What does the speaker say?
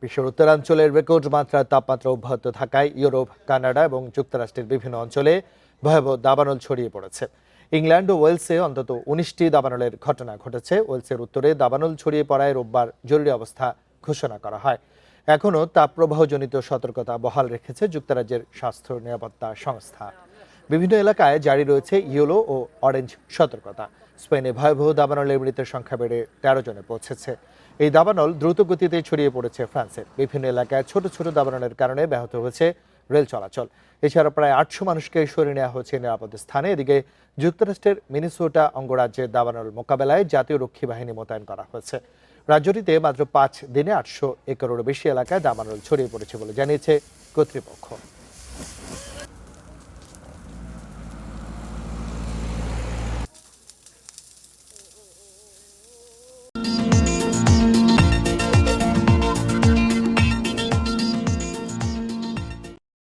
বিশ্বের উত্তরাঞ্চলের রেকর্ড মাত্রার তাপমাত্রা অব্যাহত থাকায় ইউরোপ, কানাডা এবং যুক্তরাষ্ট্রের বিভিন্ন অঞ্চলে ভয়াবহ দাবানল ছড়িয়ে পড়েছে। ইংল্যান্ড ও ওয়েলসে অন্তত ১৯টি দাবানলের ঘটনা ঘটেছে। ওয়েলসের উত্তরে দাবানল ছড়িয়ে পড়ায় রোববার জরুরি অবস্থা ঘোষণা করা হয়। এখনও তাপপ্রবাহজনিত সতর্কতা বহাল রেখেছে যুক্তরাজ্যের স্বাস্থ্য নিরাপত্তা সংস্থা। বিভিন্ন এলাকায় জারি রয়েছে ইয়েলো ও অরেঞ্জ সতর্কতা। স্পেনে ভয়াবহ দাবানলের মৃতের সংখ্যা বেড়ে ১৩ জনে পৌঁছেছে। এই দাবানল দ্রুত গতিতে ছড়িয়ে পড়েছে ফ্রান্সের বিভিন্ন এলাকায়। ছোট ছোট দাবানলের কারণে ব্যাহত হয়েছে রেল চলাচল। এছাড়া প্রায় ৮০০ মানুষকে সরিয়ে নেওয়া হয়েছে নিরাপদ স্থানে। এদিকে যুক্তরাষ্ট্রের মিনেসোটা অঙ্গরাজ্যে দাবানল মোকাবেলায় জাতীয় রক্ষী বাহিনী মোতায়েন করা হয়েছে। রাজ্যটিতে মাত্র ৫ দিনে ৮০০ একরেরও বেশি এলাকায় দাবানল ছড়িয়ে পড়েছে বলে জানিয়েছে কর্তৃপক্ষ।